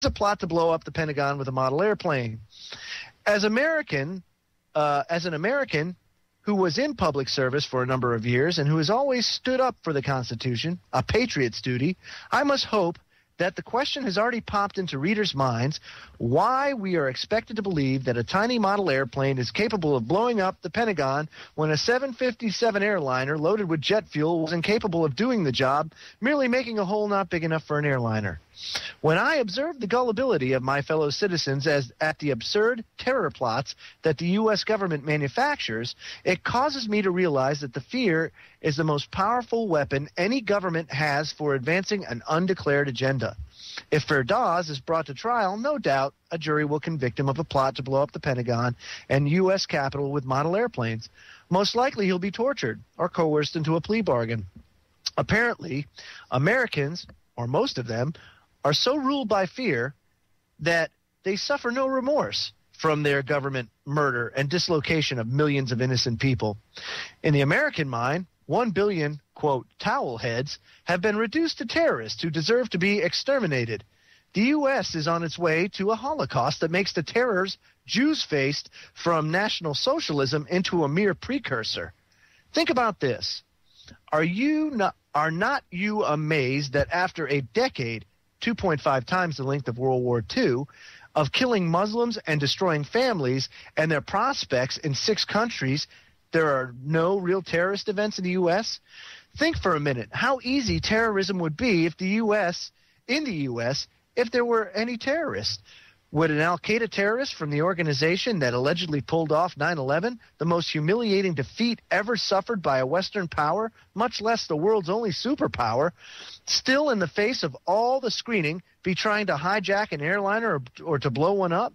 a plot to blow up the Pentagon with a model airplane. As an American who was in public service for a number of years and who has always stood up for the Constitution, a patriot's duty, I must hope that the question has already popped into readers' minds why we are expected to believe that a tiny model airplane is capable of blowing up the Pentagon when a 757 airliner loaded with jet fuel was incapable of doing the job, merely making a hole not big enough for an airliner. When I observe the gullibility of my fellow citizens at the absurd terror plots that the U.S. government manufactures, it causes me to realize that the fear is the most powerful weapon any government has for advancing an undeclared agenda. If Firdaus is brought to trial, no doubt a jury will convict him of a plot to blow up the Pentagon and U.S. Capitol with model airplanes. Most likely he'll be tortured or coerced into a plea bargain. Apparently, Americans, or most of them, are so ruled by fear that they suffer no remorse from their government murder and dislocation of millions of innocent people. In the American mind, 1 billion, quote, towel heads have been reduced to terrorists who deserve to be exterminated. The U.S. is on its way to a Holocaust that makes the terrors Jews faced from National Socialism into a mere precursor. Think about this. Are not you amazed that after a decade, 2.5 times the length of World War II, of killing Muslims and destroying families and their prospects in 6 countries, there are no real terrorist events in the U.S.? Think for a minute how easy terrorism would be if if there were any terrorists. Would an al-Qaeda terrorist from the organization that allegedly pulled off 9/11, the most humiliating defeat ever suffered by a Western power, much less the world's only superpower, still in the face of all the screening, be trying to hijack an airliner or to blow one up?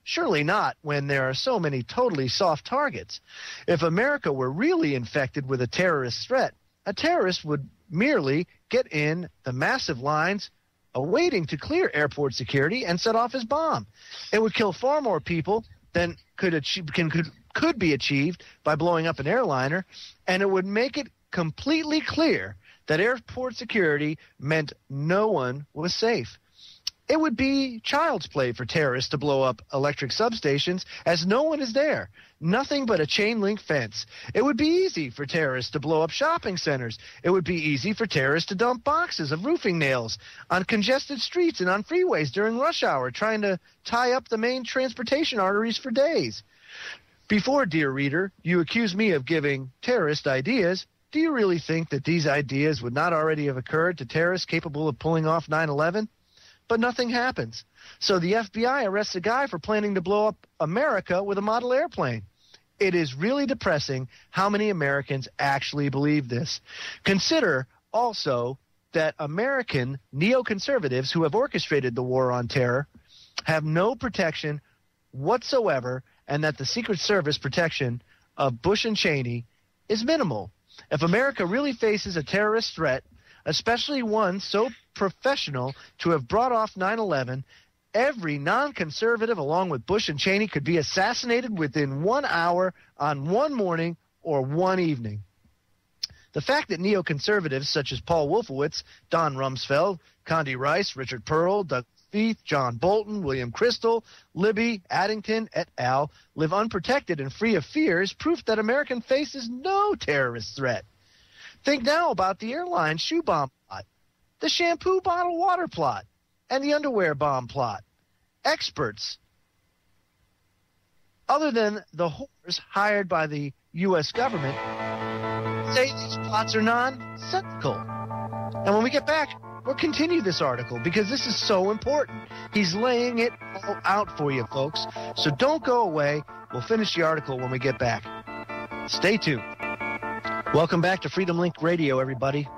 Surely not, when there are so many totally soft targets. If America were really infected with a terrorist threat, a terrorist would merely get in the massive lines awaiting to clear airport security and set off his bomb. It would kill far more people than could be achieved by blowing up an airliner, and it would make it completely clear that airport security meant no one was safe. It would be child's play for terrorists to blow up electric substations as no one is there. Nothing but a chain-link fence. It would be easy for terrorists to blow up shopping centers. It would be easy for terrorists to dump boxes of roofing nails on congested streets and on freeways during rush hour, trying to tie up the main transportation arteries for days. Before, dear reader, you accuse me of giving terrorist ideas, do you really think that these ideas would not already have occurred to terrorists capable of pulling off 9/11? But nothing happens. So the FBI arrests a guy for planning to blow up America with a model airplane. It is really depressing how many Americans actually believe this. Consider also that American neoconservatives who have orchestrated the war on terror have no protection whatsoever, and that the Secret Service protection of Bush and Cheney is minimal. If America really faces a terrorist threat, especially one so professional to have brought off 9/11, every non-conservative along with Bush and Cheney could be assassinated within 1 hour on one morning or one evening. The fact that neoconservatives such as Paul Wolfowitz, Don Rumsfeld, Condi Rice, Richard Pearl, Doug Feith, John Bolton, William Kristol, Libby, Addington, et al. Live unprotected and free of fear is proof that America faces no terrorist threat. Think now about the airline shoe bomb plot, the shampoo bottle water plot, and the underwear bomb plot. Experts, other than the whores hired by the U.S. government, say these plots are nonsensical. And when we get back, we'll continue this article because this is so important. He's laying it all out for you, folks. So don't go away. We'll finish the article when we get back. Stay tuned. Welcome back to Freedom Link Radio, everybody.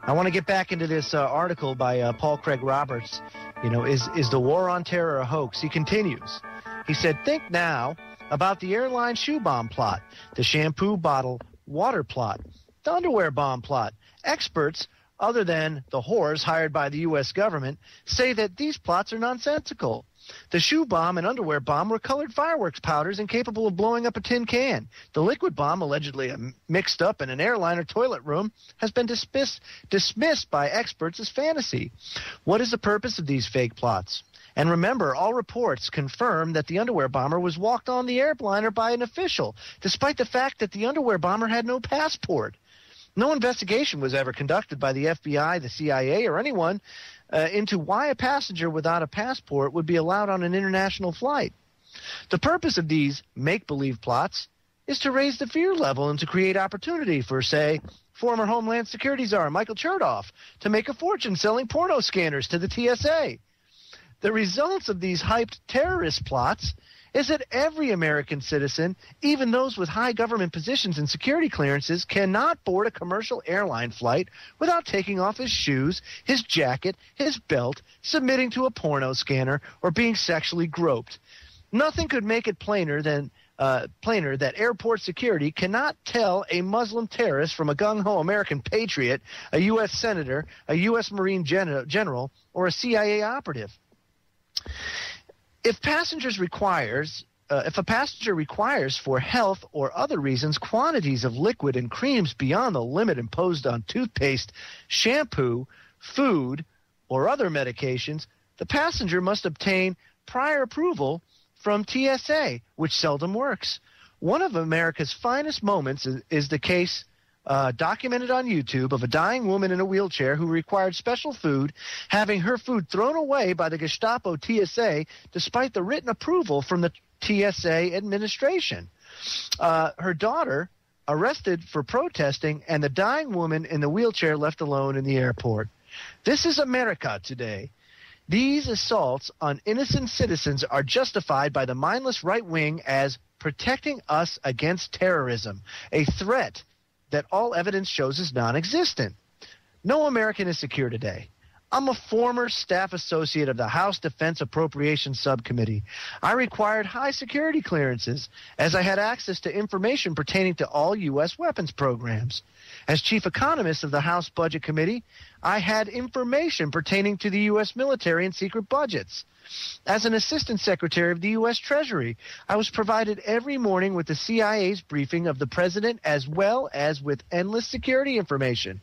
I want to get back into this article by Paul Craig Roberts. You know, is the war on terror a hoax? He continues. He said, think now about the airline shoe bomb plot, the shampoo bottle water plot, the underwear bomb plot. Experts other than the whores hired by the U.S. government, say that these plots are nonsensical. The shoe bomb and underwear bomb were colored fireworks powders incapable of blowing up a tin can. The liquid bomb, allegedly mixed up in an airliner toilet room, has been dismissed by experts as fantasy. What is the purpose of these fake plots? And remember, all reports confirm that the underwear bomber was walked on the airliner by an official, despite the fact that the underwear bomber had no passport. No investigation was ever conducted by the FBI, the CIA, or anyone into why a passenger without a passport would be allowed on an international flight. The purpose of these make-believe plots is to raise the fear level and to create opportunity for, say, former Homeland Security Czar Michael Chertoff to make a fortune selling porno scanners to the TSA. The results of these hyped terrorist plots is that every American citizen, even those with high government positions and security clearances, cannot board a commercial airline flight without taking off his shoes, his jacket, his belt, submitting to a porno scanner, or being sexually groped. Nothing could make it plainer that airport security cannot tell a Muslim terrorist from a gung-ho American patriot, a U.S. senator, a U.S. Marine general, or a CIA operative. If a passenger requires for health or other reasons quantities of liquid and creams beyond the limit imposed on toothpaste, shampoo, food, or other medications, the passenger must obtain prior approval from TSA, which seldom works. One of America's finest moments is the case documented on YouTube of a dying woman in a wheelchair who required special food, having her food thrown away by the Gestapo TSA despite the written approval from the TSA administration. Her daughter arrested for protesting, and the dying woman in the wheelchair left alone in the airport. This is America today. These assaults on innocent citizens are justified by the mindless right wing as protecting us against terrorism, a threat that all evidence shows is non-existent. No American is secure today. I'm a former staff associate of the House Defense Appropriations Subcommittee. I required high security clearances as I had access to information pertaining to all U.S. weapons programs. As chief economist of the House Budget Committee, I had information pertaining to the U.S. military and secret budgets. As an assistant secretary of the U.S. Treasury, I was provided every morning with the CIA's briefing of the president as well as with endless security information.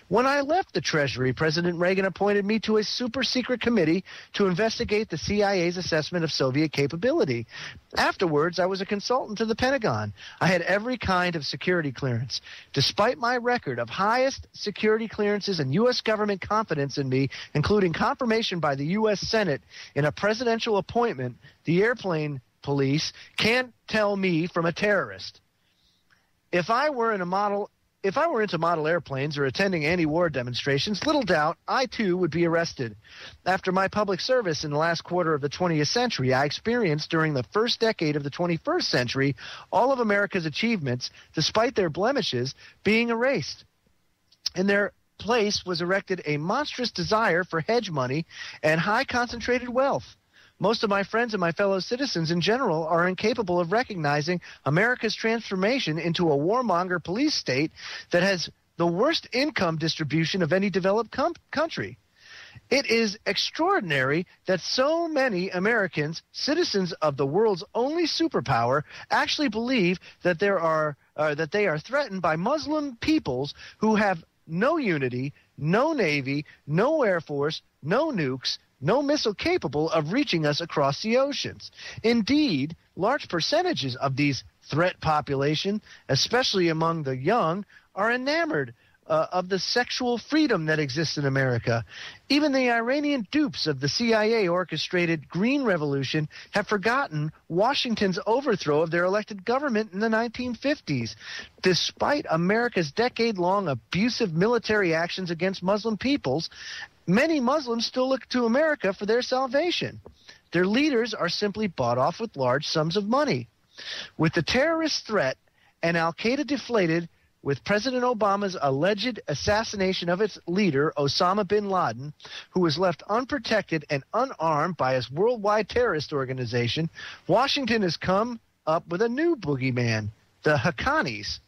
When I left the Treasury, President Reagan appointed me to a super-secret committee to investigate the CIA's assessment of Soviet capability. Afterwards, I was a consultant to the Pentagon. I had every kind of security clearance. Despite my record of highest security clearances and U.S. government confidence in me, including confirmation by the U.S. Senate in a presidential appointment, the airplane police can't tell me from a terrorist. If I were into model airplanes or attending anti-war demonstrations, little doubt I, too, would be arrested. After my public service in the last quarter of the 20th century, I experienced during the first decade of the 21st century all of America's achievements, despite their blemishes, being erased. In their place was erected a monstrous desire for hedge money and high concentrated wealth. Most of my friends and my fellow citizens in general are incapable of recognizing America's transformation into a warmonger police state that has the worst income distribution of any developed country. It is extraordinary that so many Americans, citizens of the world's only superpower, actually believe that they are threatened by Muslim peoples who have no unity, no navy, no air force, no nukes, no missile capable of reaching us across the oceans. Indeed, large percentages of these threat population, especially among the young, are enamored of the sexual freedom that exists in America. Even the Iranian dupes of the CIA-orchestrated Green Revolution have forgotten Washington's overthrow of their elected government in the 1950s. Despite America's decade-long abusive military actions against Muslim peoples, many Muslims still look to America for their salvation. Their leaders are simply bought off with large sums of money. With the terrorist threat and al-Qaeda deflated, with President Obama's alleged assassination of its leader, Osama bin Laden, who was left unprotected and unarmed by his worldwide terrorist organization, Washington has come up with a new boogeyman, the Haqqanis.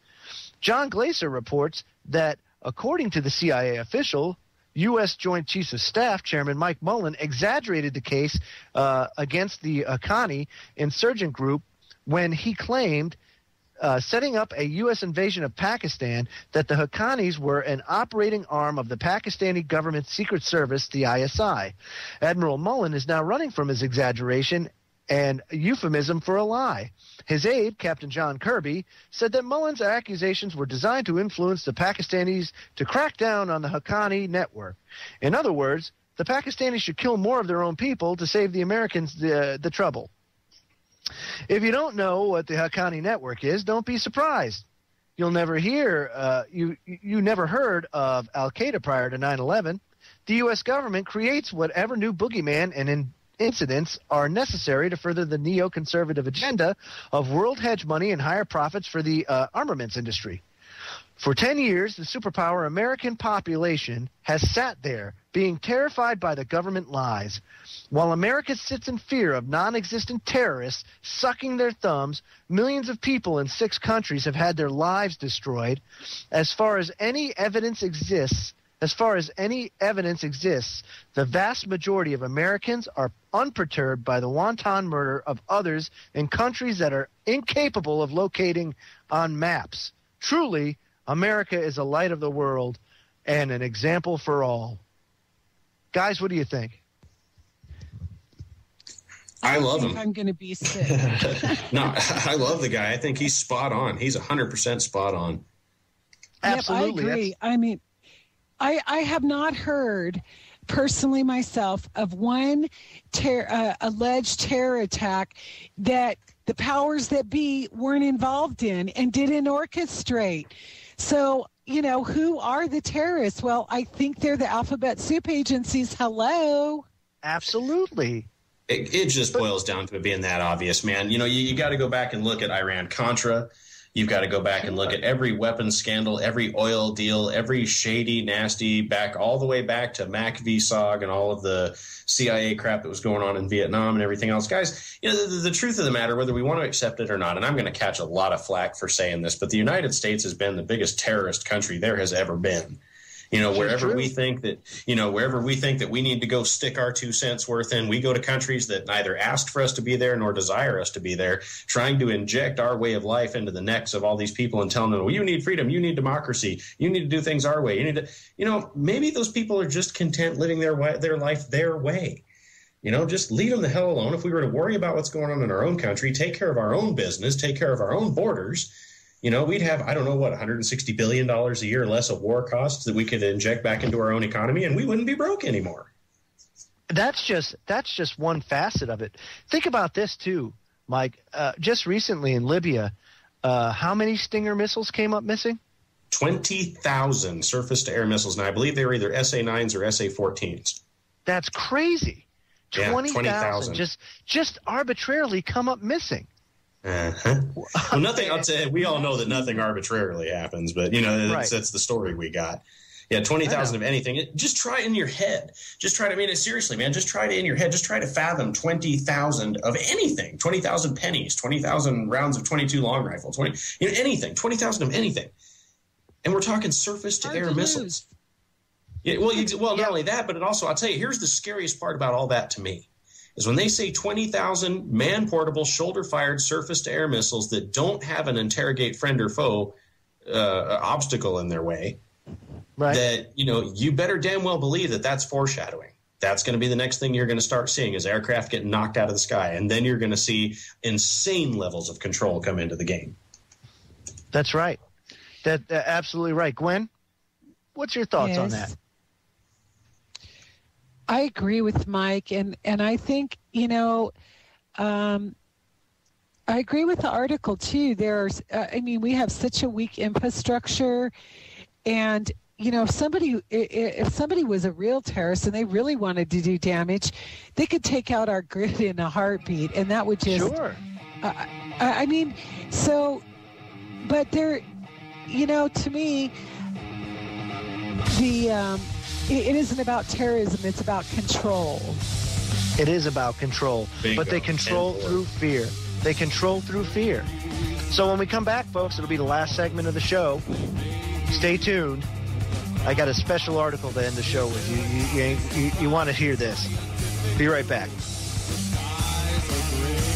John Glaser reports that according to the CIA official, U.S. Joint Chiefs of Staff Chairman Mike Mullen exaggerated the case against the Haqqani insurgent group when he claimed setting up a U.S. invasion of Pakistan that the Haqqanis were an operating arm of the Pakistani government secret service, the ISI. Admiral Mullen is now running from his exaggeration and euphemism for a lie. His aide, Captain John Kirby, said that Mullen's accusations were designed to influence the Pakistanis to crack down on the Haqqani network. In other words, the Pakistanis should kill more of their own people to save the Americans the trouble. If you don't know what the Haqqani network is, don't be surprised. You'll never hear you never heard of Al-Qaeda prior to 9/11. The U.S. government creates whatever new boogeyman and incidents are necessary to further the neoconservative agenda of world hedge money and higher profits for the armaments industry. For 10 years, the superpower American population has sat there being terrified by the government lies. While America sits in fear of non-existent terrorists sucking their thumbs, millions of people in 6 countries have had their lives destroyed. As far as any evidence exists, the vast majority of Americans are unperturbed by the wanton murder of others in countries that are incapable of locating on maps. Truly, America is a light of the world and an example for all. Guys, what do you think? I love him. I'm going to be sick. No, I love the guy. I think he's spot on. He's 100% spot on. Absolutely. Yep, I agree. I mean, I have not heard personally myself of one alleged terror attack that the powers that be weren't involved in and didn't orchestrate. So, who are the terrorists? Well, I think they're the alphabet soup agencies. Hello. Absolutely. It just boils down to it being that obvious, man. You got to go back and look at Iran-Contra. You've got to go back and look at every weapons scandal, every oil deal, every shady, nasty, all the way back to Mac VSOG and all of the CIA crap that was going on in Vietnam and everything else. Guys, the truth of the matter, whether we want to accept it or not, and I'm going to catch a lot of flack for saying this, but the United States has been the biggest terrorist country there has ever been. Wherever we think that we need to go stick our 2 cents worth in, we go to countries that neither asked for us to be there nor desire us to be there, trying to inject our way of life into the necks of all these people and telling them, well, you need freedom, you need democracy, you need to do things our way. You need to, maybe those people are just content living their life their way. Just leave them the hell alone. If we were to worry about what's going on in our own country, take care of our own business, take care of our own borders, we'd have, $160 billion a year less of war costs that we could inject back into our own economy, and we wouldn't be broke anymore. That's just one facet of it. Think about this, too, Mike. Just recently in Libya, how many Stinger missiles came up missing? 20,000 surface-to-air missiles. Now, I believe they were either SA-9s or SA-14s. That's crazy. 20,000 just arbitrarily come up missing. Uh-huh. Well, nothing. I'll say we all know that nothing arbitrarily happens, but that's the story we got. Yeah, 20,000 of anything. Just try it in your head. Just try to. Seriously, man. Just try it in your head. Just try to fathom 20,000 of anything. 20,000 pennies. 20,000 rounds of 22 long rifle. Anything. 20,000 of anything. And we're talking surface-to-air missiles. Yeah. Well, not only that, but it also. I'll tell you. Here's the scariest part about all that to me. Is when they say 20,000 man-portable, shoulder-fired surface-to-air missiles that don't have an interrogate friend or foe obstacle in their way, right. That, you better damn well believe that that's foreshadowing. That's going to be the next thing you're going to start seeing is aircraft get knocked out of the sky, and then you're going to see insane levels of control come into the game. That's right. That's absolutely right. Gwen, what's your thoughts on that? I agree with Mike, and I think, I agree with the article, too. We have such a weak infrastructure, and, if somebody was a real terrorist and they really wanted to do damage, they could take out our grid in a heartbeat, and that would just... Sure. But there, to me, it isn't about terrorism. It's about control. It is about control. Bingo. But they control through fear. They control through fear. So when we come back, folks, it'll be the last segment of the show. Stay tuned. I got a special article to end the show with. You want to hear this. Be right back. Eyes are gray.